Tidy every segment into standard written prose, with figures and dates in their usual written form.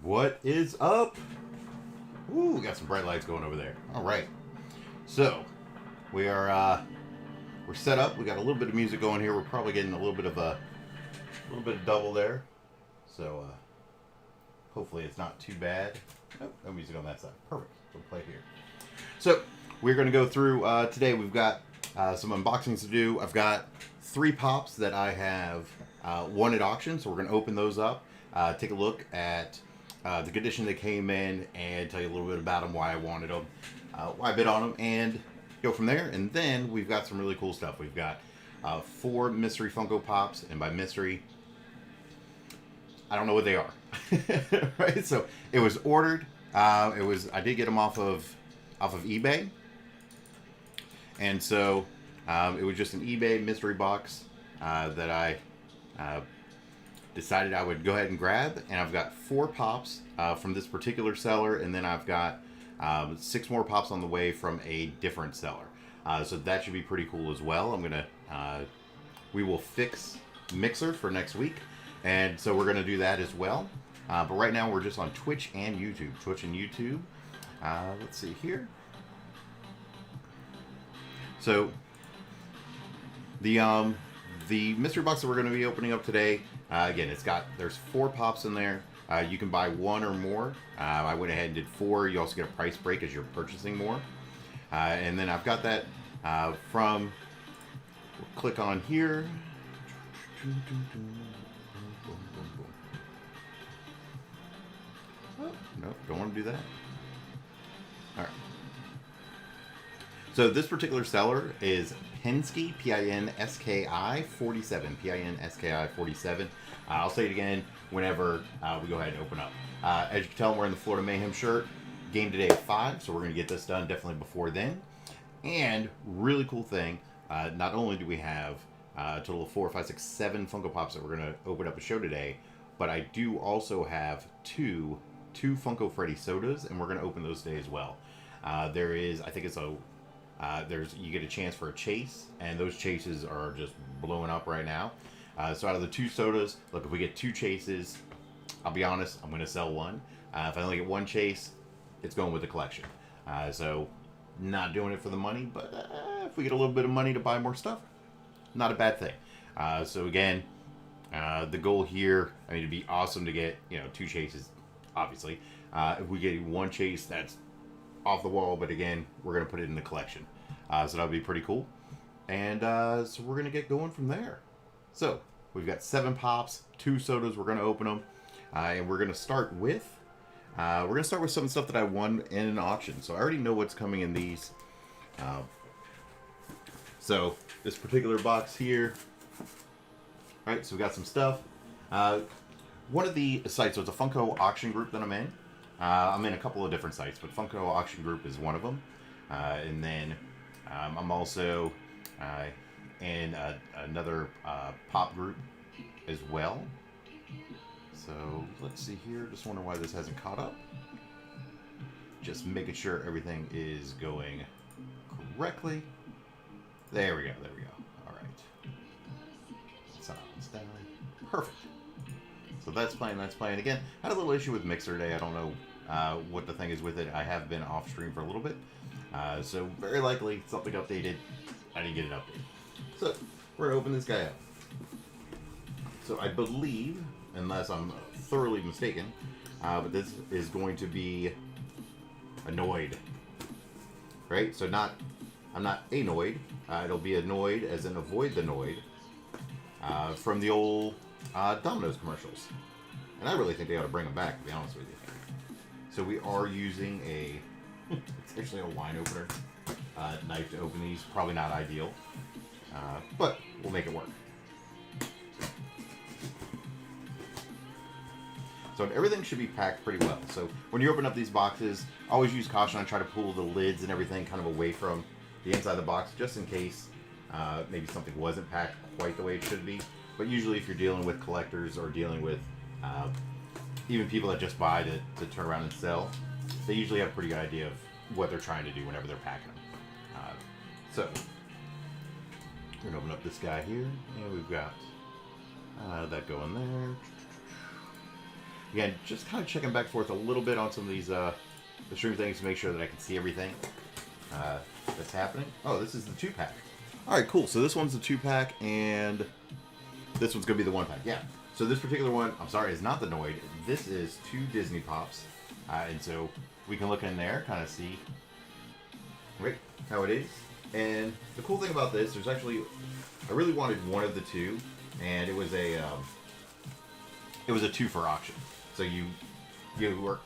What is up? Ooh, we got some bright lights going over there. All right. So, we're set up. We got a little bit of music going here. We're probably getting a little bit of double there. So, hopefully it's not too bad. Nope, no music on that side. Perfect. We'll play here. So, we're going to go through today. We've got some unboxings to do. I've got 3 pops that I have won at auction, so we're going to open those up, take a look at the condition they came in, and tell you a little bit about them, why I wanted them, why I bid on them, and go from there. And then we've got some really cool stuff. We've got 4 mystery Funko Pops, and by mystery, I don't know what they are. Right? So it was ordered. I did get them off of eBay, and so it was just an eBay mystery box that I decided I would go ahead and grab. And I've got 4 pops from this particular seller, and then I've got 6 more pops on the way from a different seller. So that should be pretty cool as well. We will fix Mixer for next week, and so we're gonna do that as well. But right now we're just on Twitch and YouTube. Twitch and YouTube. Let's see here. So the mystery box that we're going to be opening up today, again, there's 4 pops in there. You can buy 1 or more. I went ahead and did 4. You also get a price break as you're purchasing more. And then I've got that we'll click on here. Oh, no, don't want to do that. All right. So this particular seller is Penski, Pinski 47, Pinski 47. I'll say it again whenever we go ahead and open up. As you can tell, I'm wearing the Florida Mayhem shirt. Game today at 5, so we're going to get this done definitely before then. And really cool thing, not only do we have a total of 4, 5, 6, 7 Funko Pops that we're going to open up a show today, but I do also have two Funko Freddy Sodas, and we're going to open those today as well. There is, I think it's you get a chance for a chase, and those chases are just blowing up right now. So out of the 2 sodas, look, if we get 2 chases, I'll be honest, I'm going to sell 1. If I only get 1 chase, it's going with the collection. So not doing it for the money, but if we get a little bit of money to buy more stuff, not a bad thing. So again, the goal here, it'd be awesome to get 2 chases, obviously. If we get 1 chase, that's off the wall, but again, we're going to put it in the collection. So that'll be pretty cool. And so we're going to get going from there. So we've got 7 pops, 2 sodas. We're going to open them. And we're going to start with some stuff that I won in an auction. So I already know what's coming in these. So this particular box here. All right, so we got some stuff. One of the sites, so it's a Funko auction group that I'm in. I'm in a couple of different sites, but Funko Auction Group is one of them. And then I'm also in another pop group as well. So let's see here. Just wonder why this hasn't caught up. Just making sure everything is going correctly. There we go. There we go. All right. Sounds down. Perfect. So that's playing. That's playing. Again, had a little issue with Mixer today. I don't know what the thing is with it. I have been off stream for a little bit. So very likely something updated. I didn't get it updated. So we're going to open this guy up. So I believe, unless I'm thoroughly mistaken, but this is going to be annoyed. Right? So I'm not annoyed. It'll be annoyed as in avoid the noid from the old Domino's commercials. And I really think they ought to bring them back, to be honest with you. So we are using it's actually a wine opener knife to open these. Probably not ideal, but we'll make it work. So everything should be packed pretty well. So when you open up these boxes, always use caution. I try to pull the lids and everything kind of away from the inside of the box, just in case maybe something wasn't packed quite the way it should be. But usually if you're dealing with collectors or dealing with even people that just buy to turn around and sell, they usually have a pretty good idea of what they're trying to do whenever they're packing them. So we're going to open up this guy here, and we've got that going there. again, just kind of checking back and forth a little bit on some of these the stream things to make sure that I can see everything that's happening. Oh, this is the 2-pack. All right, cool. So this one's the 2-pack, and this one's gonna be the 1-pack. Yeah. So this particular one, I'm sorry, is not the Noid. This is 2 Disney Pops, and so we can look in there, kind of see right how it is. And the cool thing about this, there's actually, I really wanted one of the 2, and it was a 2 for auction. So you were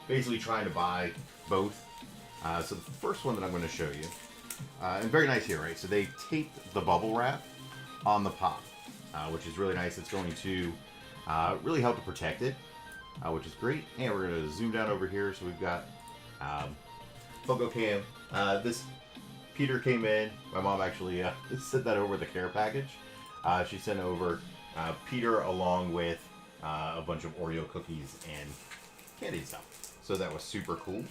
basically trying to buy both. So the first one that I'm going to show you, and very nice here, right? So they taped the bubble wrap on the pop, which is really nice. It's going to really help to protect it, which is great. And we're going to zoom down over here. So we've got Funko Cam. This Peter came in. My mom actually sent that over the care package. She sent over Peter along with a bunch of Oreo cookies and candy and stuff. So that was super cool.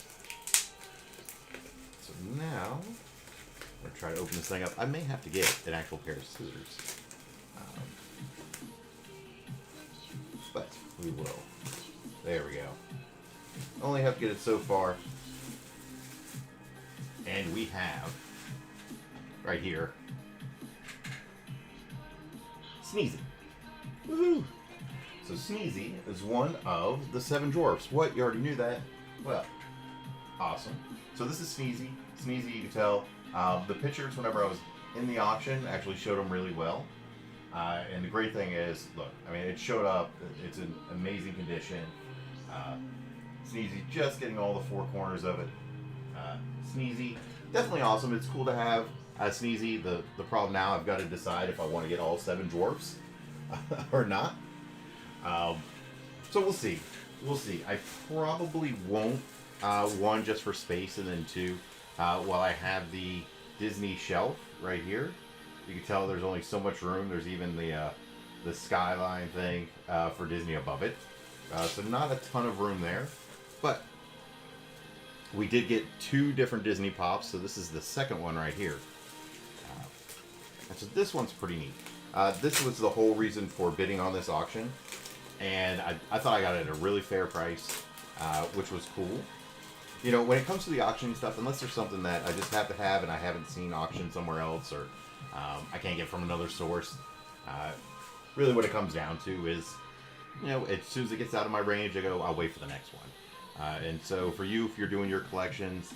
So now, I'm going to try to open this thing up. I may have to get an actual pair of scissors. But we will. There we go. Only have to get it so far. And we have, right here, Sneezy. Woohoo! So Sneezy is one of the 7 dwarfs. What? You already knew that? Well, awesome. So this is Sneezy. Sneezy, you can tell. The pictures, whenever I was in the auction, actually showed them really well. And the great thing is, look, I mean, it showed up. It's in amazing condition. Sneezy just getting all the 4 corners of it. Sneezy, definitely awesome. It's cool to have Sneezy. The problem now, I've got to decide if I want to get all 7 dwarfs or not. So we'll see. We'll see. I probably won't. 1, just for space, and then 2, while I have the Disney shelf right here. You can tell there's only so much room. There's even the skyline thing for Disney above it. So not a ton of room there. But we did get 2 different Disney Pops. So this is the second one right here. And so this one's pretty neat. This was the whole reason for bidding on this auction. And I thought I got it at a really fair price, which was cool. You know, when it comes to the auction stuff, unless there's something that I just have to have and I haven't seen auctioned somewhere else, or I can't get from another source, really what it comes down to is, you know, as soon as it gets out of my range, I'll wait for the next one. And so for you, if you're doing your collections,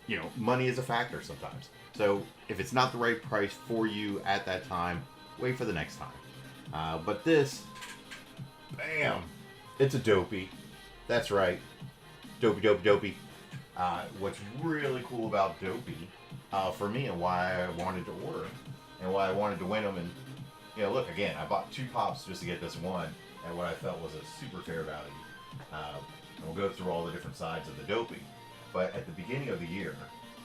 you know, money is a factor sometimes. So if it's not the right price for you at that time, wait for the next time. But this, bam, it's a dopey. That's right. Dopey. What's really cool about Dopey, for me, and why I wanted to order them, and why I wanted to win them, and, you know, look, again, I bought 2 pops just to get this one, at what I felt was a super fair value. And we'll go through all the different sides of the Dopey. But at the beginning of the year,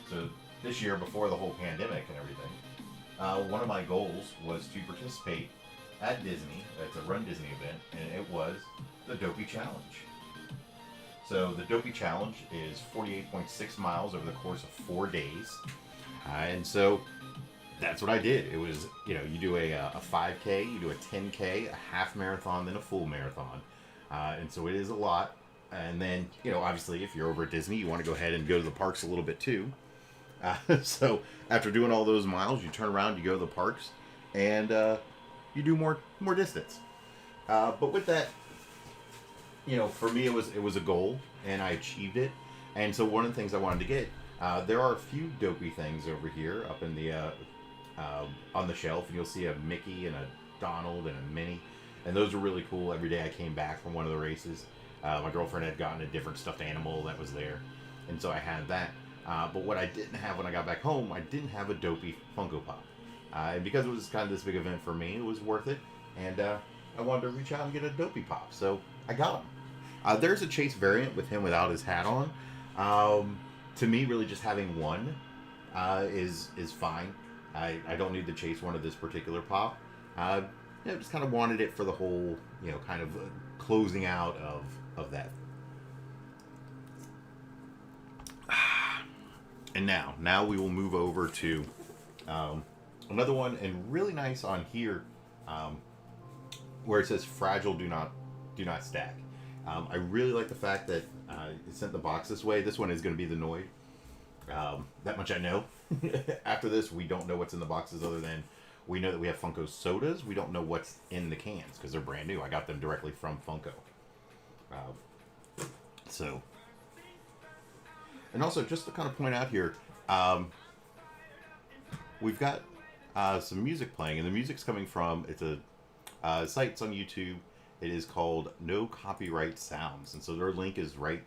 so this year, before the whole pandemic and everything, one of my goals was to participate at Disney. It's a Run Disney event, and it was the Dopey Challenge. So the Dopey Challenge is 48.6 miles over the course of 4 days. And so that's what I did. It was, you know, you do a 5K, you do a 10K, a half marathon, then a full marathon. And so it is a lot. And then, you know, obviously if you're over at Disney, you want to go ahead and go to the parks a little bit too. So after doing all those miles, you turn around, you go to the parks, and you do more distance. But with that, you know, for me, it was a goal, and I achieved it. And so one of the things I wanted to get, there are a few Dopey things over here up in the on the shelf, and you'll see a Mickey and a Donald and a Minnie, and those are really cool. Every day I came back from one of the races, my girlfriend had gotten a different stuffed animal that was there, and so I had that. But what I didn't have when I got back home, I didn't have a Dopey Funko Pop, and because it was kind of this big event for me, it was worth it, and I wanted to reach out and get a Dopey Pop, so I got him. There's a Chase variant with him without his hat on. To me, really just having one is fine. I don't need the Chase one of this particular Pop. You know, just kind of wanted it for the whole, you know, kind of closing out of that. And now we will move over to another one, and really nice on here, where it says fragile, do not do not stack. I really like the fact that it sent the box this way. This one is going to be the Noid. That much I know. After this, we don't know what's in the boxes other than we know that we have Funko Sodas. We don't know what's in the cans because they're brand new. I got them directly from Funko. So, and also just to kind of point out here, we've got some music playing, and the music's coming from, it's a site, it's on YouTube. It is called No Copyright Sounds, and so their link is right,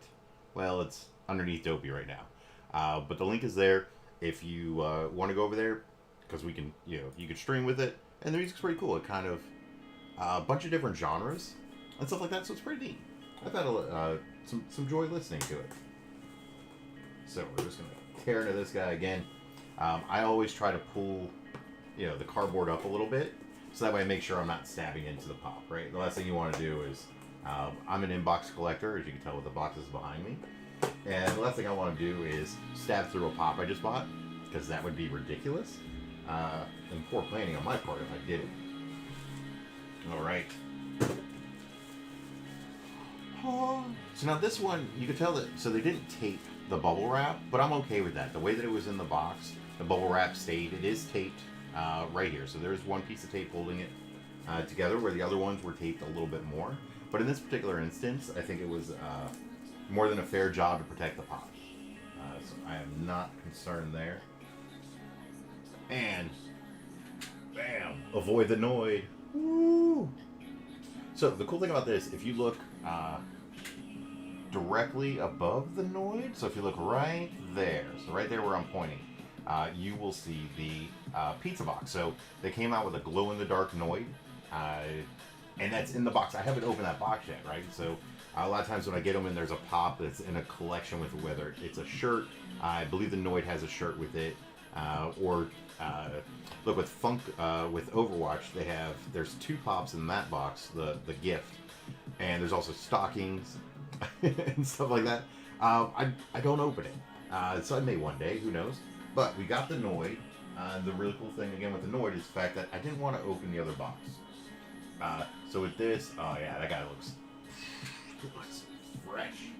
well, it's underneath Dopey right now. But the link is there if you want to go over there, because we can, you can stream with it, and the music's pretty cool. It kind of, a bunch of different genres and stuff like that, so it's pretty neat. I've had some joy listening to it. So we're just going to tear into this guy again. I always try to pull, the cardboard up a little bit, so that way I make sure I'm not stabbing into the pop, right? The last thing you want to do is, I'm an inbox collector, as you can tell with the boxes behind me. And the last thing I want to do is stab through a pop I just bought, because that would be ridiculous. And poor planning on my part if I did it. Alright. So now this one, you can tell that, so they didn't tape the bubble wrap, but I'm okay with that. The way that it was in the box, the bubble wrap stayed. It is taped right here. So there's one piece of tape holding it together, where the other ones were taped a little bit more. But in this particular instance, I think it was more than a fair job to protect the pop. So I am not concerned there. And bam, avoid the Noid. Woo! So the cool thing about this, if you look directly above the Noid, so if you look right there, so right there where I'm pointing, you will see the pizza box. So they came out with a glow-in-the-dark Noid, and that's in the box. I haven't opened that box yet, right? So a lot of times when I get them in, there's a pop that's in a collection with whether it's a shirt. I believe the Noid has a shirt with it, or look with with Overwatch, there's 2 pops in that box, the gift, and there's also stockings and stuff like that. I don't open it, so I may one day, who knows? But we got the Noid. The really cool thing again with the Noid is the fact that I didn't want to open the other box. So with this, oh yeah, that guy looks fresh.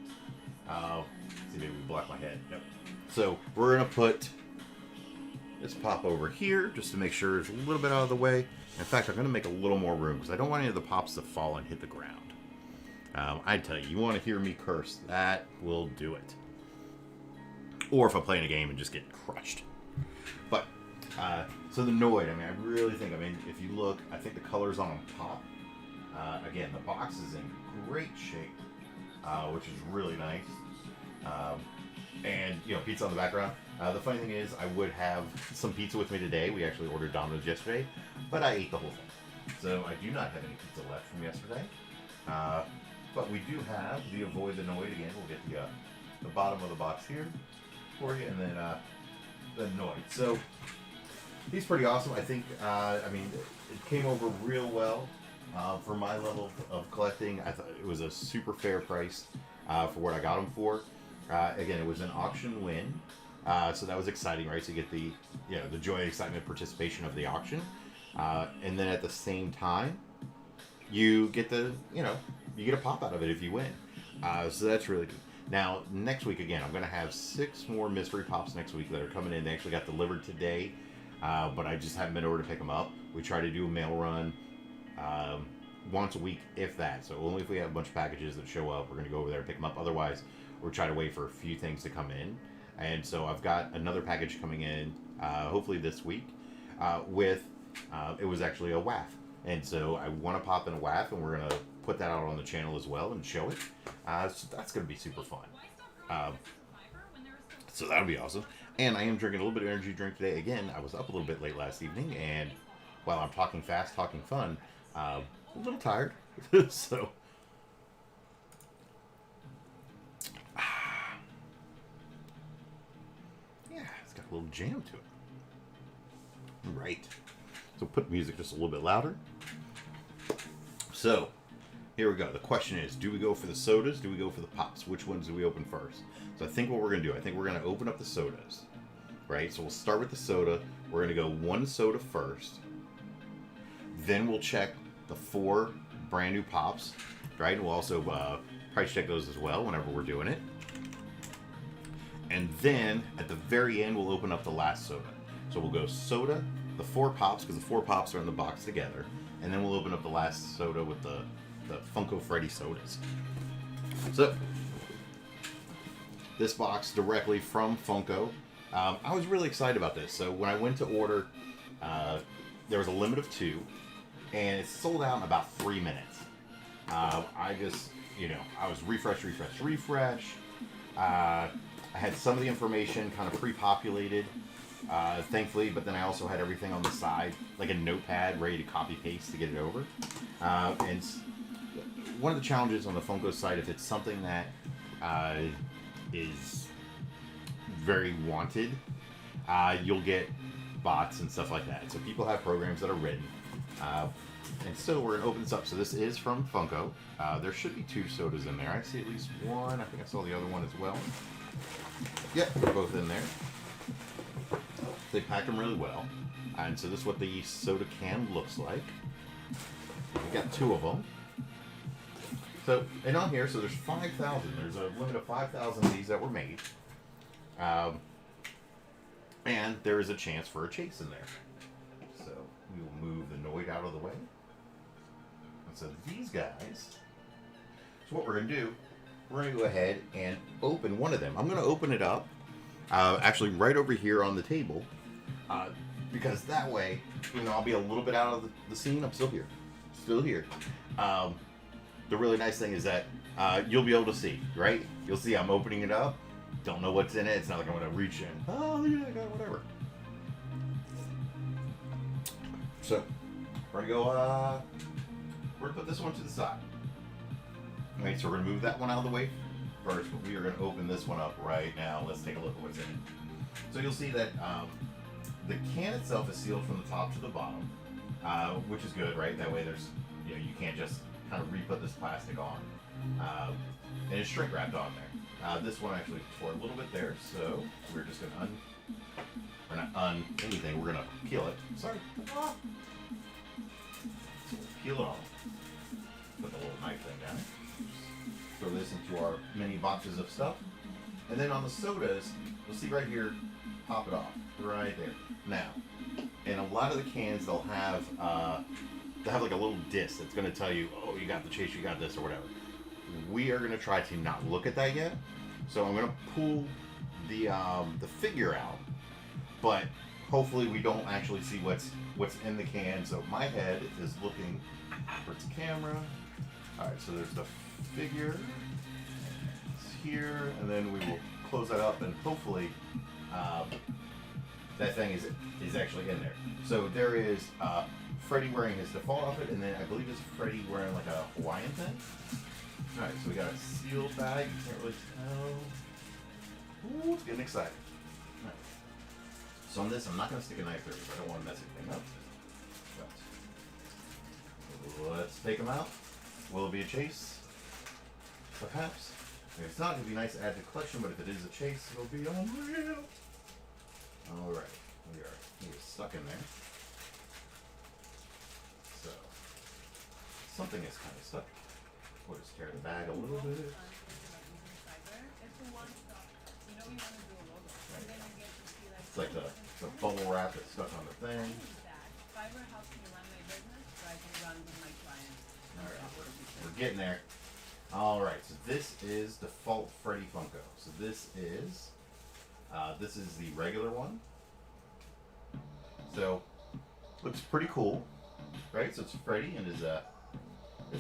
See, maybe we block my head. Yep. So we're gonna put this pop over here just to make sure it's a little bit out of the way. In fact, I'm gonna make a little more room because I don't want any of the pops to fall and hit the ground. I tell you, you want to hear me curse, that will do it. Or if I'm playing a game and just get crushed. But so the Noid, I mean, I really think, if you look, I think the colors on them pop. Again, the box is in great shape, which is really nice. And, pizza on the background. The funny thing is, I would have some pizza with me today. We actually ordered Domino's yesterday, but I ate the whole thing. So I do not have any pizza left from yesterday. But we do have the Avoid the Noid again. We'll get the bottom of the box here for you, and then the Noid. So he's pretty awesome. I think, it came over real well for my level of collecting. I thought it was a super fair price for what I got him for. Again, it was an auction win, so that was exciting, right? So you get the joy, excitement, participation of the auction, and then at the same time, you get you get a pop out of it if you win. So that's really good. Now, next week, again, I'm going to have 6 more mystery pops next week that are coming in. They actually got delivered today, but I just haven't been over to pick them up. We try to do a mail run once a week, if that. So only if we have a bunch of packages that show up, we're going to go over there and pick them up. Otherwise, we'll try to wait for a few things to come in. And so I've got another package coming in, hopefully this week, it was actually a WAF. And so I want to pop in a WAF, and we're going to put that out on the channel as well and show it. So that's going to be super fun. So that'll be awesome. And I am drinking a little bit of energy drink today. Again, I was up a little bit late last evening, and while I'm talking fast, talking fun, a little tired. So, yeah, it's got a little jam to it. Right. So put music just a little bit louder. So, here we go. The question is, do we go for the sodas? Do we go for the pops? Which ones do we open first? So I think what we're going to do, I think we're going to open up the sodas. Right? So we'll start with the soda. We're going to go 1 soda first. Then we'll check the 4 brand new pops. right? We'll also price check those as well whenever we're doing it. And then at the very end, we'll open up the last soda. So we'll go soda, the 4 pops, because the 4 pops are in the box together, and then we'll open up the last soda with the Funko Freddy sodas. So this box directly from Funko. I was really excited about this. So when I went to order, there was a limit of 2, and it sold out in about 3 minutes. I just, I was refresh. I had some of the information kind of pre-populated, thankfully, but then I also had everything on the side, like a notepad ready to copy paste to get it over. And one of the challenges on the Funko site, if it's something that is very wanted, you'll get bots and stuff like that. So people have programs that are written. And so we're going to open this up. So this is from Funko. There should be 2 sodas in there. I see at least one. I think I saw the other one as well. Yep, they're both in there. They packed them really well. And so this is what the soda can looks like. We got 2 of them. So, and on here, so there's 5,000. There's a limit of 5,000 of these that were made. And there is a chance for a chase in there. So we will move the Noid out of the way. And so these guys, so what we're going to do, we're going to go ahead and open one of them. I'm going to open it up, actually right over here on the table, because that way, I'll be a little bit out of the scene. I'm still here. The really nice thing is that you'll be able to see, right? You'll see I'm opening it up. Don't know what's in it. It's not like I'm going to reach in. Oh, look at that guy, whatever. So, we're going to go, we're going to put this one to the side. Okay, so we're going to move that one out of the way first, but we are going to open this one up right now. Let's take a look at what's in it. So you'll see that the can itself is sealed from the top to the bottom, which is good, right? That way there's, you can't just kind of re-put this plastic on. And it's shrink wrapped on there. This one actually tore a little bit there, so we're just going to anything, we're going to peel it. Sorry. So peel it off. Put the little knife thing down. Throw this into our mini boxes of stuff. And then on the sodas, you'll see right here, pop it off. Right there. Now, in a lot of the cans, they'll have like a little disc that's going to tell you, oh, you got the chase, you got this, or whatever. We are going to try to not look at that yet. So I'm going to pull the figure out, but hopefully we don't actually see what's in the can. So my head is looking towards the camera. All right, so there's the figure. It's here, and then we will close that up, and hopefully that thing is actually in there. So there is Freddy wearing his default outfit, and then I believe it's Freddy wearing like a Hawaiian thing. Alright, so we got a sealed bag. You can't really tell. Ooh, it's getting exciting. Right. So on this, I'm not going to stick a knife through because I don't want to mess anything up. But let's take them out. Will it be a chase? Perhaps. If it's not, it'd be nice to add to the collection, but if it is a chase, it'll be unreal. Alright, he is stuck in there. So, something is kind of stuck. We'll just tear the bag a little bit. Right. It's like the bubble wrap that's stuck on the thing. Alright, we're getting there. Alright, so this is default Freddy Funko. So this is the regular one. So, looks pretty cool, right? So it's Freddy and his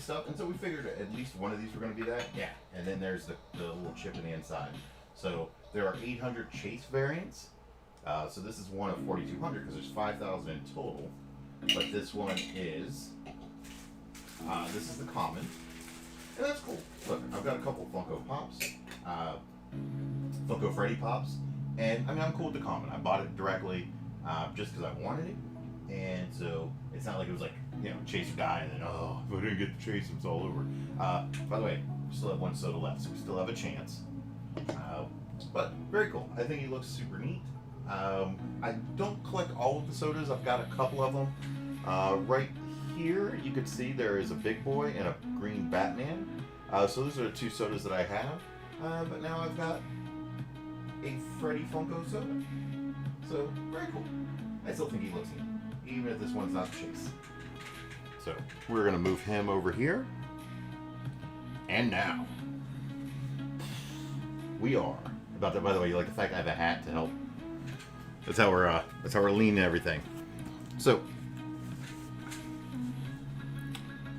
stuff, and so we figured at least one of these were going to be that. Yeah, and then there's the little chip in the inside. So there are 800 chase variants. So this is one of 4,200 because there's 5,000 in total. But this one is this is the common, and that's cool. Look, I've got a couple Funko Pops, Funko Freddy Pops, and I mean I'm cool with the common. I bought it directly just because I wanted it. And so it's not like it was like, chase or die, and then, oh, if I didn't get the chase, it's all over. By the way, we still have one soda left, so we still have a chance. But very cool. I think he looks super neat. I don't collect all of the sodas. I've got a couple of them. Right here, you can see there is a big boy and a green Batman. So those are the two sodas that I have. But now I've got a Freddy Funko soda. So, very cool. I still think he looks neat, even if this one's not Chase. So, we're going to move him over here. And now, we are about that. By the way, you like the fact I have a hat to help? That's how we're leaning everything. So,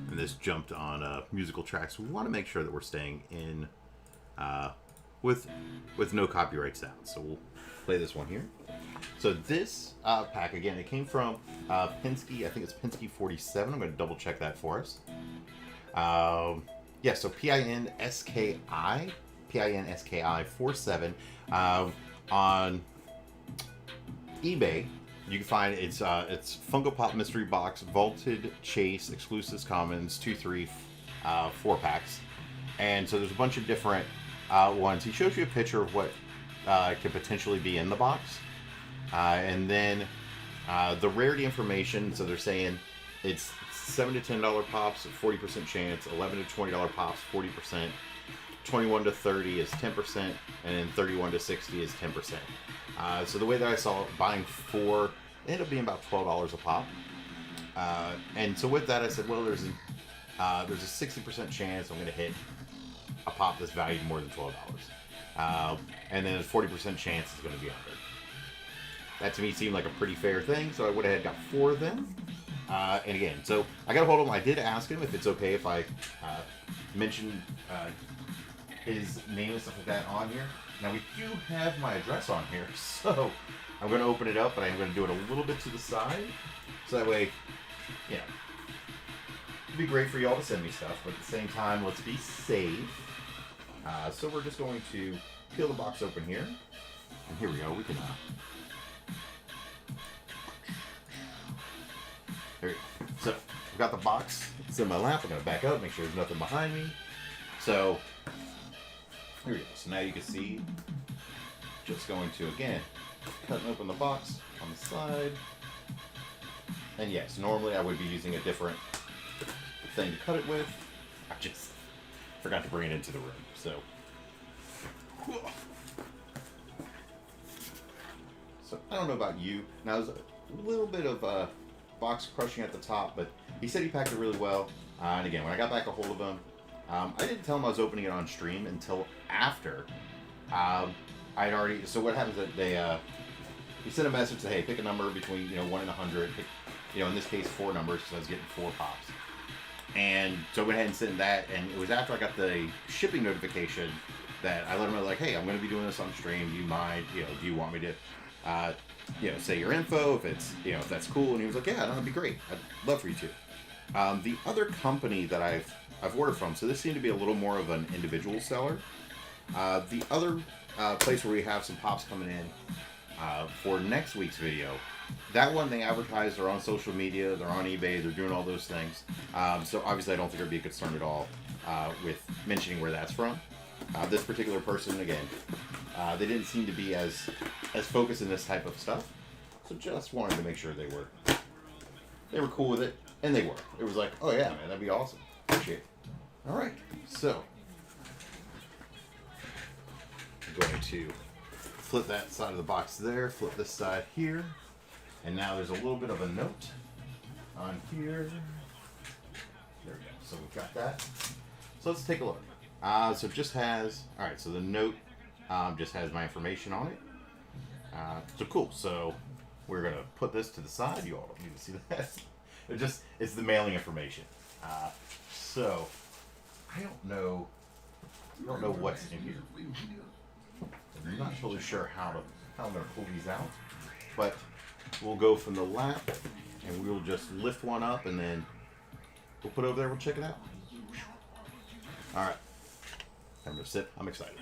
and this jumped on musical tracks. We want to make sure that we're staying in with no copyright sound. So we'll play this one here. So this pack, again, it came from Pinsky. I think it's Pinsky 47. I'm going to double check that for us. Yeah, so Pinski 47 on eBay. You can find it's Funko Pop Mystery Box Vaulted Chase Exclusives Commons 2, 3, 4 packs, and so there's a bunch of different ones. He shows you a picture of what could potentially be in the box, and then the rarity information. So they're saying it's $7 to $10 pops, 40% chance. $11 to $20 pops, 40%. 21 to 30 is 10%, and then 31 to 60 is 10%. So the way that I saw it, buying 4, it ended up being about $12 a pop. And so with that, I said, well, there's a 60% chance I'm going to hit a pop that's valued more than $12. And then a 40% chance it's going to be under. That to me seemed like a pretty fair thing, so I went ahead and got 4 of them. And again, so I got a hold of him. I did ask him if it's okay if I mention his name and stuff like that on here. Now we do have my address on here, so I'm going to open it up, but I'm going to do it a little bit to the side, so that way, you know, it'd be great for y'all to send me stuff, but at the same time, let's be safe. So we're just going to peel the box open here, and here we go. We can there you go. So I've got the box. It's in my lap. I'm going to back up, make sure there's nothing behind me. So here we go. So now you can see, just going to, again, cut and open the box on the side. And yes, normally I would be using a different thing to cut it with. I just forgot to bring it into the room. So I don't know about you. Now there's a little bit of box crushing at the top, but he said he packed it really well. And again, when I got back a hold of him, I didn't tell him I was opening it on stream until after I'd already. So what happens is that he sent a message that, hey, pick a number between 1 and 100. Pick, in this case 4 numbers because I was getting 4 pops. And so I went ahead and sent that, and it was after I got the shipping notification that I let him know, like, hey, I'm going to be doing this on stream. Do you mind? Do you want me to say your info if it's if that's cool? And he was like, yeah, that'd be great. I'd love for you to. The other company that I've ordered from, so this seemed to be a little more of an individual seller. The other place where we have some pops coming in for next week's video, that one they advertise, they're on social media, they're on eBay, they're doing all those things. So obviously I don't think there'd be a concern at all with mentioning where that's from. This particular person, again, they didn't seem to be as focused in this type of stuff. So just wanted to make sure they were cool with it, and they were. It was like, oh yeah, man, that'd be awesome. Appreciate it. All right, so I'm going to flip that side of the box there, flip this side here, and now there's a little bit of a note on here. There we go. So we've got that. So let's take a look. So it just has, all right, so the note just has my information on it. So cool. So we're going to put this to the side. You all don't need to see that. It's the mailing information. So I don't know what's in here. I'm not totally sure how I'm going to pull these out, but we'll go from the lap and we'll just lift one up and then we'll put it over there. We'll check it out. All right. I'm going to sip. I'm excited.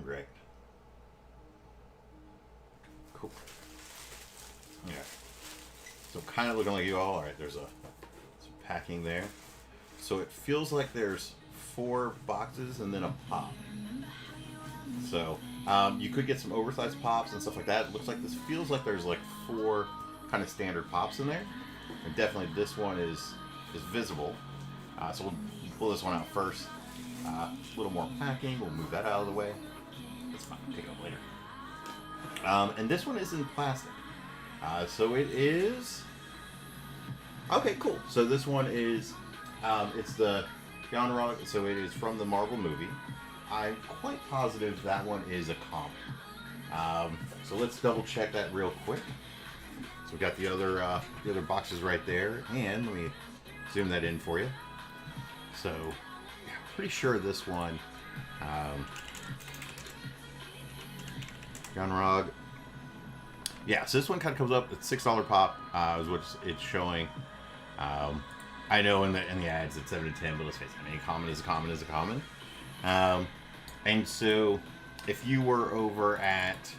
Great. Cool. Yeah. So kind of looking like you all. Right, there's some packing there. So it feels like there's 4 boxes and then a pop. So You could get some oversized pops and stuff like that. It looks like this feels like there's like 4 kind of standard pops in there. And definitely this one is visible. So we'll pull this one out first. A little more packing. We'll move that out of the way. That's fine. We'll take it up later. And this one is in plastic. So it is... Okay, cool. So this one is... it's the genre, so it is from the Marvel movie. I'm quite positive that one is a comic. So let's double check that real quick. So we've got the other boxes right there, and let me zoom that in for you. So, yeah, pretty sure this one, Gunrog. Yeah, so this one kind of comes up at $6 pop, is what it's showing. I know in the ads it's 7 to 10, but let's face it, I mean, a common is a common is a common. And so, if you were over at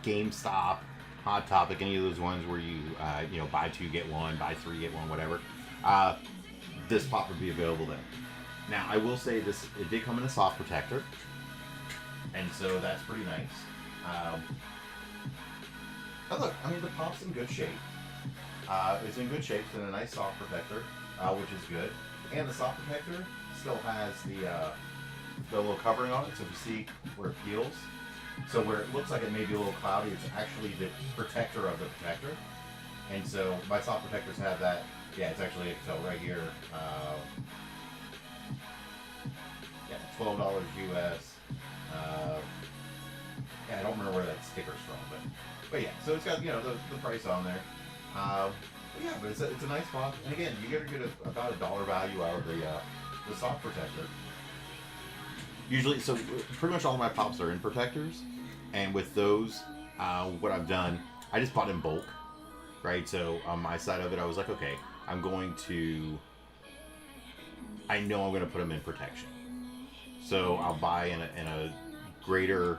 GameStop, Hot Topic, any of those ones where you buy 2 get 1, buy 3 get 1, whatever, this pop would be available then. Now, I will say this: it did come in a soft protector, and so that's pretty nice. Oh look, I mean the pop's in good shape. It's in good shape. It's in a nice soft protector, which is good. And the soft protector still has the little covering on it, so if you see where it peels, so where it looks like it may be a little cloudy, it's actually the protector of the protector. And so my soft protectors have that. Yeah, it's actually, so right here, yeah, $12 US. Yeah, I don't remember where that sticker's from, but yeah, so it's got, the price on there. But yeah, but it's a nice box, and again, you get about $1 value out of the soft protector. Usually, so pretty much all of my pops are in protectors, and with those, what I've done, I just bought in bulk, right? So on my side of it, I was like, okay, I know I'm going to put them in protection. So I'll buy in a greater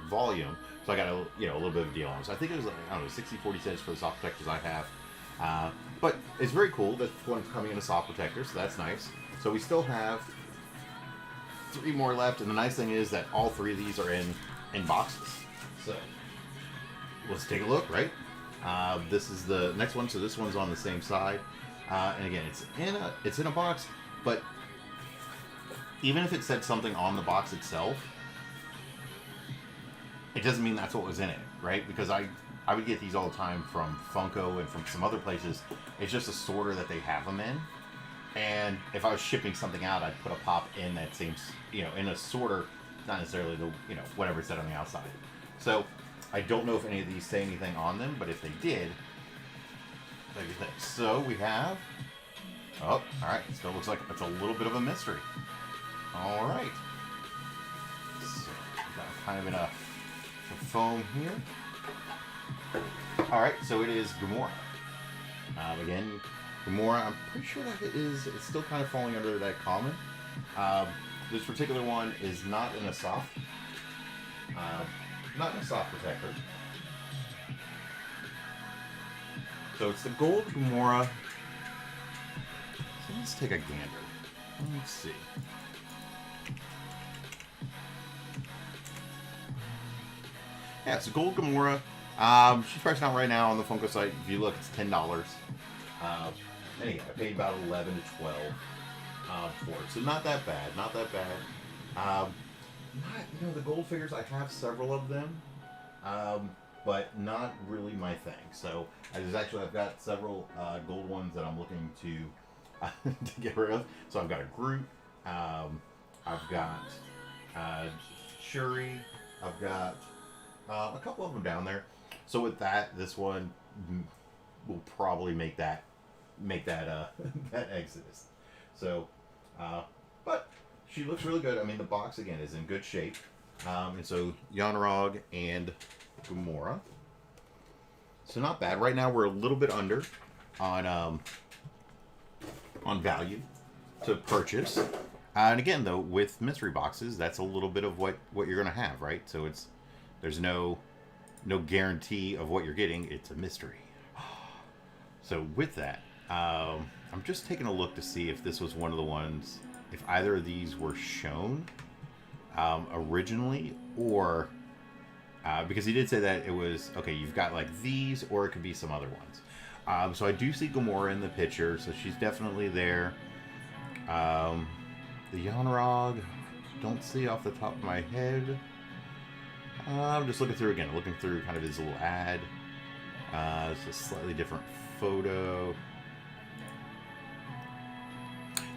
volume. So I got a little bit of a deal on it. So I think it was like, I don't know, 40 cents for the soft protectors I have. But it's very cool that one's coming in a soft protector, so that's nice. So we still have 3 more left, and the nice thing is that all 3 of these are in boxes. So let's take a look, right? This is the next one, so this one's on the same side. And again, it's in a box, but even if it said something on the box itself, it doesn't mean that's what was in it, right? Because I would get these all the time from Funko and from some other places. It's just a sorter that they have them in. And if I was shipping something out, I'd put a pop in that same, in a sorter, not necessarily the, whatever it said on the outside. So I don't know if any of these say anything on them, but if they did, what do you think? So we have, all right, still looks like it's a little bit of a mystery. All right. So we've got kind of in a foam here. All right, so it is Gamora. Again, Gamora, I'm pretty sure that it's still kind of falling under that common. This particular one is not in a soft protector. So it's the gold Gamora. So let's take a gander. Let's see. Yeah, it's a gold Gamora. She's priced out right now on the Funko site. If you look, it's $10. And again, I paid about 11 to 12 for it, so not that bad. Not that bad. The gold figures, I have several of them, but not really my thing. So I've got several gold ones that I'm looking to get rid of. So I've got a Groot. I've got Shuri. I've got a couple of them down there. So with that, this one will probably make that that Exodus. So, but she looks really good. I mean, the box again is in good shape. And so Yonrog and Gamora. So not bad. Right now we're a little bit under on value to purchase. And again, though, with mystery boxes, that's a little bit of what you're gonna have, right? So there's no guarantee of what you're getting. It's a mystery. So with that, I'm just taking a look to see if this was one of the ones, if either of these were shown originally, or because he did say that it was okay. You've got like these, or it could be some other ones. So I do see Gamora in the picture, so she's definitely there. The Yonrog, don't see off the top of my head. I'm just looking through again, looking through kind of his little ad. It's a slightly different photo.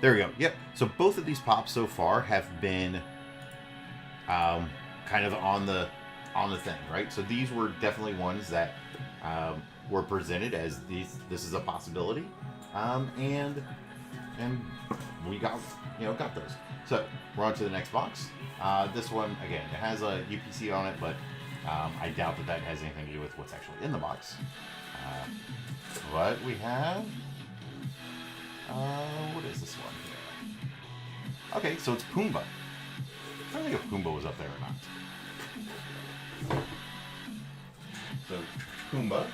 There we go. Yep. So both of these pops so far have been kind of on the thing, right? So these were definitely ones that were presented as this is a possibility, and we got got those. So we're on to the next box. This one again, it has a UPC on it, but I doubt that has anything to do with what's actually in the box. But we have what is this one here? Okay, so it's Pumbaa. I don't think if Pumbaa was up there or not. So Pumbaa.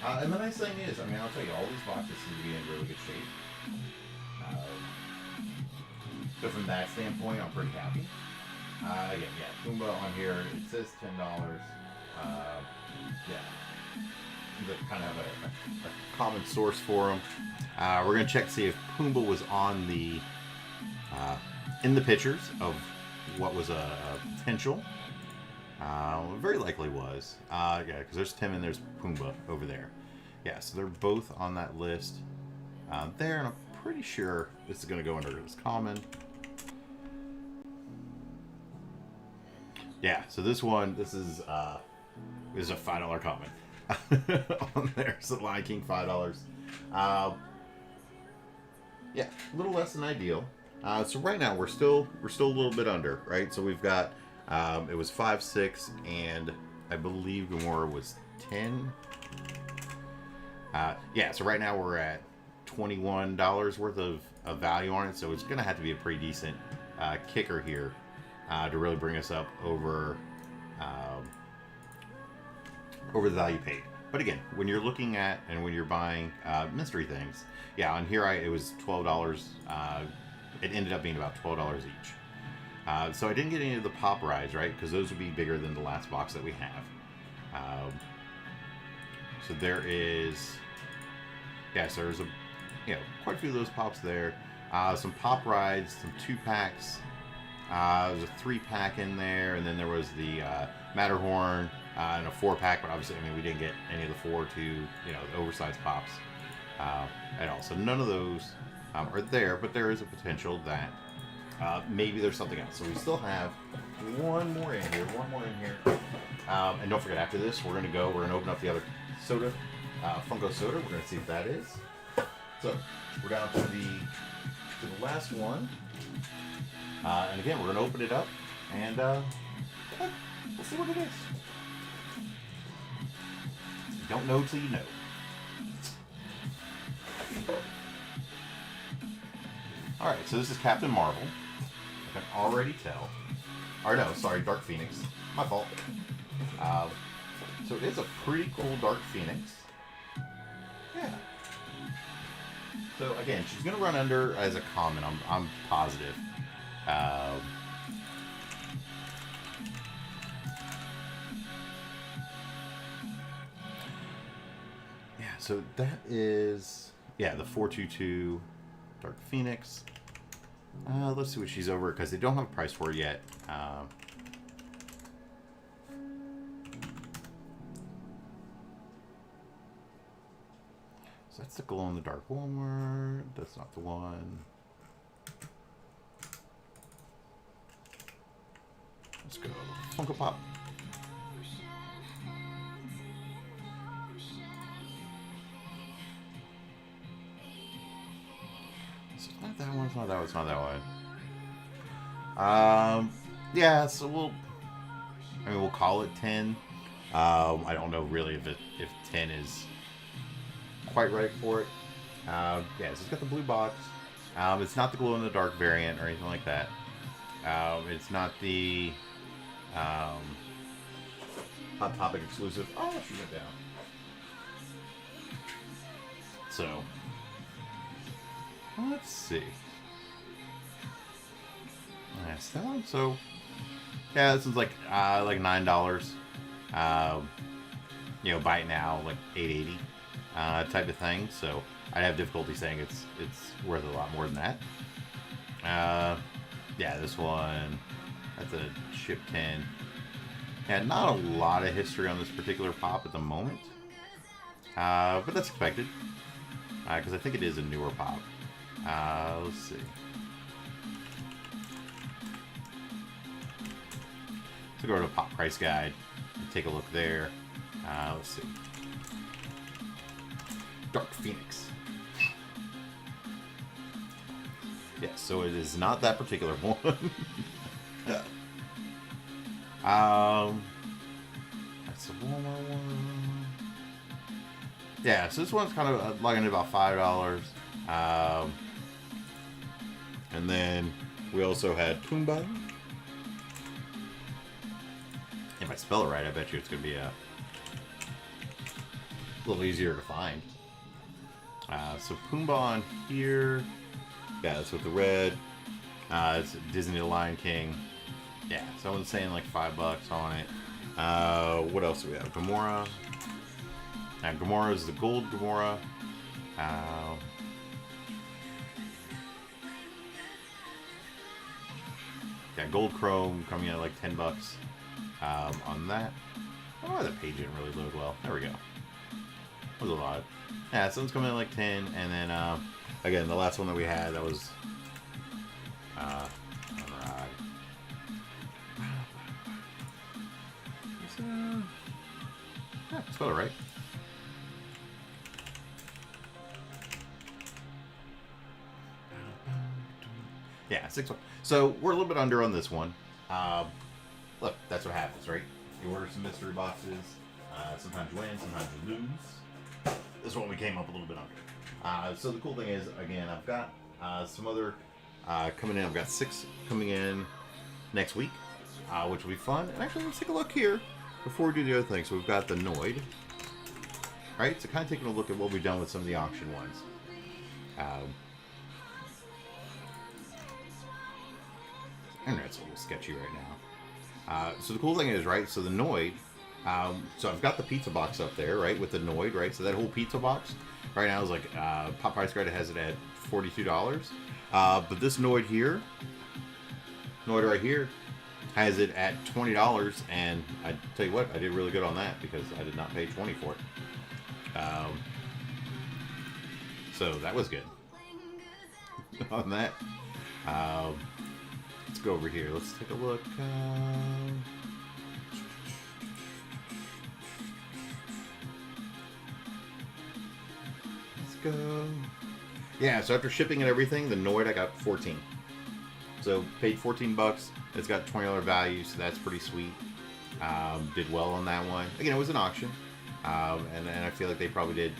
And the nice thing is, I mean, I'll tell you, all these boxes seem to be in really good shape. So from that standpoint, I'm pretty happy. Again, yeah, Pumbaa on here, it says $10. Yeah, the kind of a common source for them. We're gonna check to see if Pumbaa was on the in the pictures of what was a potential. Very likely was. Yeah, because there's Tim and there's Pumbaa over there. Yeah, so they're both on that list there, and I'm pretty sure this is going to go under as common. Yeah, so this is a $5 common on there. So Lion King $5. Yeah, a little less than ideal. So right now we're still a little bit under, right? So we've got it was 5, 6, and I believe Gamora was 10. Yeah, so right now we're at $21 worth of value on it, so it's gonna have to be a pretty decent kicker here to really bring us up over the value paid. But again, when you're looking at and when you're buying mystery things, yeah, on here it was $12. It ended up being about $12 each. So I didn't get any of the pop rides, right? Because those would be bigger than the last box that we have. So there is, yes, there's quite a few of those pops there. Some pop rides, some 2-packs. There's a 3-pack in there, and then there was the Matterhorn and a 4-pack. But obviously, I mean, we didn't get any of the 4 to the oversized pops at all. So none of those are there, but there is a potential that maybe there's something else. So we still have one more in here. And don't forget, after this, we're gonna open up the other soda, Funko Soda. We're gonna see what that is. So we're down to the last one, and again, we're gonna open it up, and we'll see what it is. You don't know till you know. All right, so this is Captain Marvel. I can already tell. Or no, sorry, Dark Phoenix. My fault. So it is a pretty cool Dark Phoenix. Yeah. So again, she's gonna run under as a common. I'm positive. Yeah. So that is the 422 Dark Phoenix. Let's see what she's over because they don't have a price for it yet. So that's the glow-in-the-dark Walmart. That's not the one. Let's go Funko Pop. So it's not that one. It's not that one. It's not that one. Yeah. So we'll call it 10. I don't know really if 10 is quite right for it. Yeah, so it's got the blue box. It's not the glow-in-the-dark variant or anything like that. It's not the Hot Topic exclusive. Oh, she went down. So, let's see. That's that one. So yeah, this one's like $9. Um, buy it now like $8.80 type of thing. So I'd have difficulty saying it's worth a lot more than that. Yeah, this one, that's a chip tin. Yeah, not a lot of history on this particular pop at the moment, but that's expected because I think it is a newer pop. Let's see. So go to the Pop Price Guide and take a look there. Let's see. Dark Phoenix. Yeah, so it is not that particular one. That's the Walmart one. Yeah, so this one's kind of logging at about $5. And then we also had Pumbaa. If I spell it right, I bet you it's going to be a little easier to find. So Pumbaa on here. Yeah, it's with the red. It's Disney The Lion King. Yeah, someone's saying like $5 on it. What else do we have? Gamora. Now, Gamora is the gold Gamora. Yeah, gold chrome coming in at like $10 on that. Oh, that page didn't really load well. There we go. That was a lot. Yeah, so it's coming in like 10, and then again, the last one that we had, that was alright. Yeah, spell it right. Yeah, 6 1. So we're a little bit under on this one. Look, that's what happens, right? You order some mystery boxes. Sometimes you win, sometimes you lose. This one we came up a little bit under. So the cool thing is, again, I've got some other coming in. I've got 6 coming in next week, which will be fun. And actually, let's take a look here before we do the other thing. So we've got the Noid. Right? So kind of taking a look at what we've done with some of the auction ones. Internet's a little sketchy right now. So the cool thing is, right, so the Noid, so I've got the pizza box up there, right, with the Noid, right, so that whole pizza box right now is like, Pop Price Guide has it at $42. But this Noid here, Noid right here, has it at $20, and I tell you what, I did really good on that because I did not pay $20 for it. So that was good on that. Let's go over here. Let's take a look. Let's go. Yeah, so after shipping and everything, the Noid I got 14. So paid $14. It's got $20 value, so that's pretty sweet. Did well on that one. Again, it was an auction, and I feel like they probably did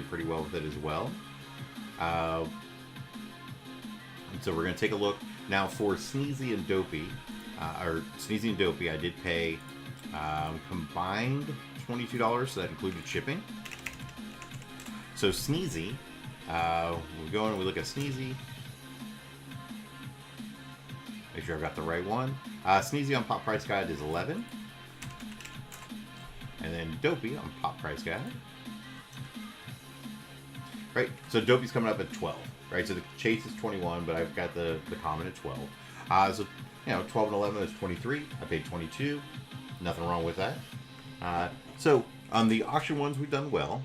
pretty well with it as well. And so we're gonna take a look. Now for Sneezy and Dopey, I did pay combined $22, so that included shipping. So Sneezy, we go and we look at Sneezy. Make sure I've got the right one. Sneezy on Pop Price Guide is 11. And then Dopey on Pop Price Guide. Right, so Dopey's coming up at 12. Right, so the Chase is 21, but I've got the common at 12. So 12 and 11 is 23. I paid 22. Nothing wrong with that. So on the auction ones, we've done well.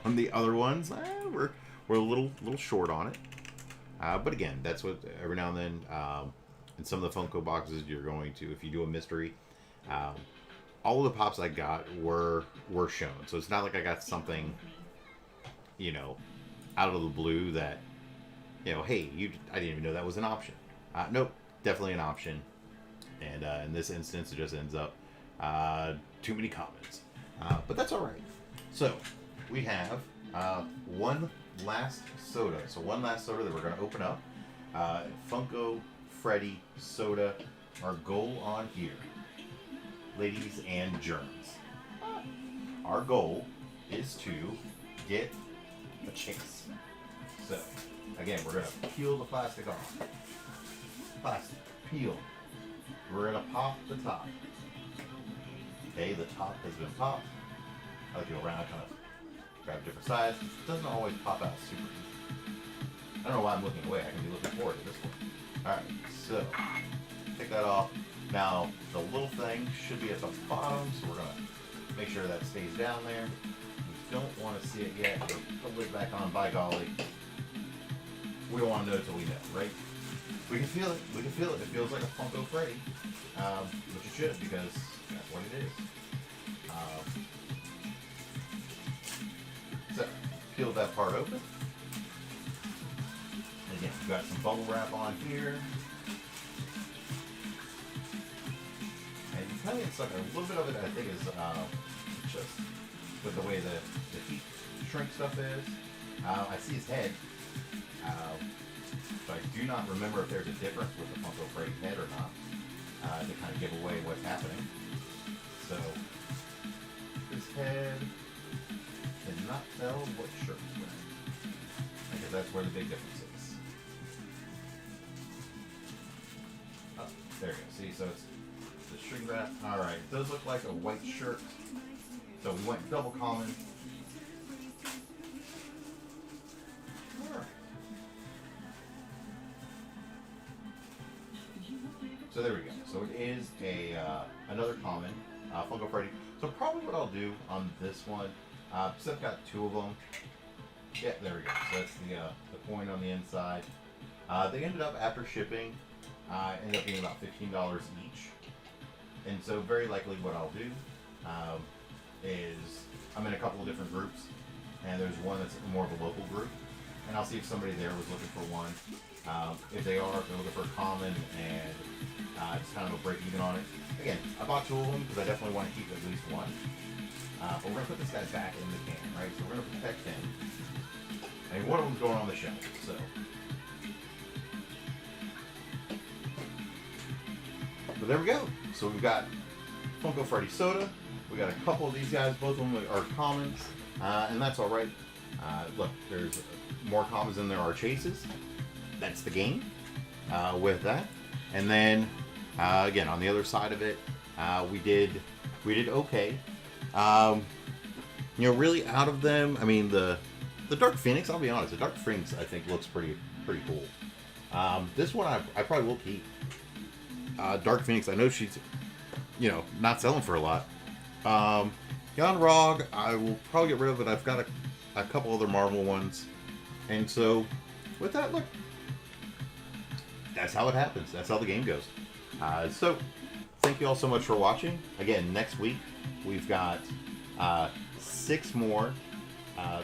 On the other ones, we're a little short on it. But again, that's what every now and then in some of the Funko boxes you're going to, if you do a mystery, all of the pops I got were shown. So it's not like I got something, out of the blue that, hey, I didn't even know that was an option. Nope, definitely an option. And in this instance, it just ends up too many comments. But that's all right. So we have one last soda. So one last soda that we're going to open up. Funko Freddy soda. Our goal on here, ladies and germs. Our goal is to get a chase. So, again, we're going to peel the plastic off. plastic, peel. We're gonna pop the top. Okay, the top has been popped. I like to go around, kind of grab different sides. It doesn't always pop out super easy. I don't know why I'm looking away. I can be looking forward to this one. Alright, so take that off. Now, the little thing should be at the bottom, so we're going to make sure that stays down there. We don't want to see it yet. Put the lid back on, by golly. We don't want to know until we know, right? We can feel it. We can feel it. It feels like a Funko Freddy, which it should, because that's what it is. So, peel that part open. And again, we've got some bubble wrap on here. And you kind of get stuck. A little bit of it, I think, is just with the way the heat shrink stuff is. I see his head. But I do not remember if there's a difference with the Funko Freddy head or not, to kind of give away what's happening. So, his head, cannot tell what shirt he's wearing. Because that's where the big difference is. Oh, there you go. See, so it's the shrink wrap. Alright, it does look like a white shirt. So we went double common. Alright. So there we go. So it is a another common Funko Freddy. So probably what I'll do on this one, since I've got two of them. Yeah, there we go. So that's the coin on the inside. They ended up, after shipping, ended up being about $15 each. And so very likely what I'll do is I'm in a couple of different groups, and there's one that's more of a local group, and I'll see if somebody there was looking for one. If they're looking for a common and just kind of a break even on it. Again, I bought two of them because I definitely want to keep at least one. But we're going to put this guy back in the can, right? So we're going to protect him. I mean, one of them's going on the shelf, so. But there we go. So we've got Funko Freddy Soda. We got a couple of these guys. Both of them are commons, and that's all right. Look, there's more commons than there are chases. That's the game with that. And then again, on the other side of it, we did okay. You know, really out of them, I mean the Dark Phoenix. I'll be honest, the Dark Phoenix I think looks pretty cool. This one I probably will keep. Dark Phoenix, I know she's, you know, not selling for a lot. Gon Rog, I will probably get rid of it. I've got a couple other Marvel ones, and so with that, look, that's how it happens. That's how the game goes. So thank you all so much for watching. Again, next week we've got 6 more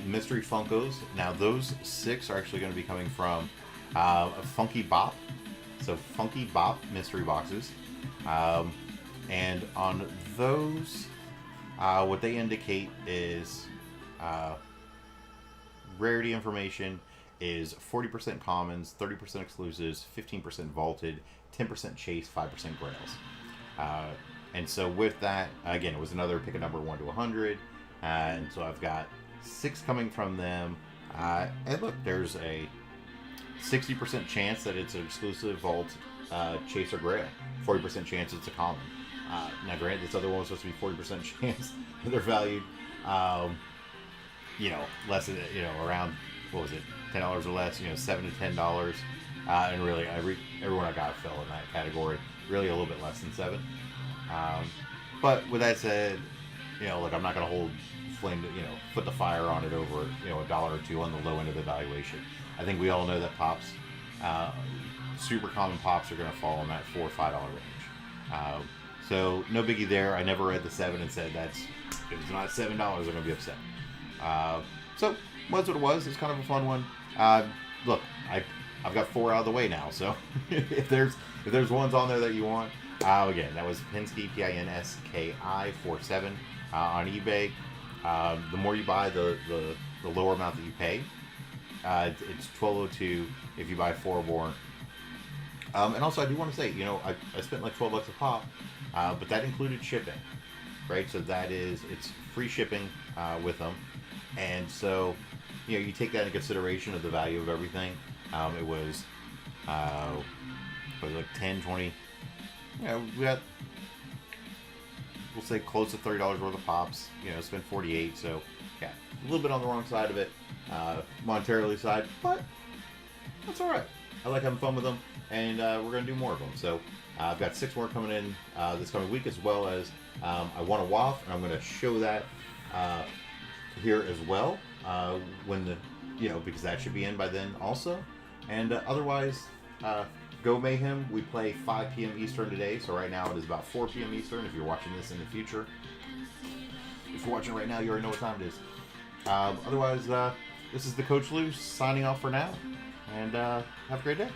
mystery Funkos. Now those 6 are actually going to be coming from Funky Bop. So Funky Bop mystery boxes. And on those, what they indicate is rarity information is 40% commons, 30% exclusives, 15% vaulted, 10% chase, 5% grails. And so with that, again, it was another pick a number 1 to 100. And so I've got 6 coming from them. And look, there's a 60% chance that it's an exclusive vault, chase, or grail. 40% chance it's a common. Now, granted, this other one was supposed to be 40% chance that they're valued, you know, less than, you know, around, what was it, $10 or less, you know, $7 to $10. And really, everyone I got fell in that category. Really, a little bit less than 7. But with that said, you know, look, I'm not going to hold flame, you know, put the fire on it over, you know, $1 or $2 on the low end of the valuation. I think we all know that pops, super common pops are going to fall in that $4 or $5 range. So no biggie there. I never read the 7 and said if it's not $7, I'm going to be upset. So was what it was. It's kind of a fun one. Look, I've got 4 out of the way now. So if there's ones on there that you want, again, that was Pinsky, Pinski 47 on eBay. The more you buy, the lower amount that you pay. It's $12.02 if you buy 4 or more. And also, I do want to say, you know, I spent like $12 a pop, but that included shipping, right? So it's free shipping with them. And so, you know, you take that into consideration of the value of everything. It was but like 10, 20. We got, we'll say close to $30 worth of pops. Spent 48, so yeah, a little bit on the wrong side of it, monetarily side, but that's all right. I like having fun with them, and we're gonna do more of them. So I've got 6 more coming in this coming week, as well as I want a WAF, and I'm gonna show that here as well when the because that should be in by then also. And otherwise, Go Mayhem. We play 5 p.m. Eastern today, so right now it is about 4 p.m. Eastern. If you're watching this in the future, if you're watching right now, you already know what time it is. Otherwise, this is the Coach Lou signing off for now, and have a great day.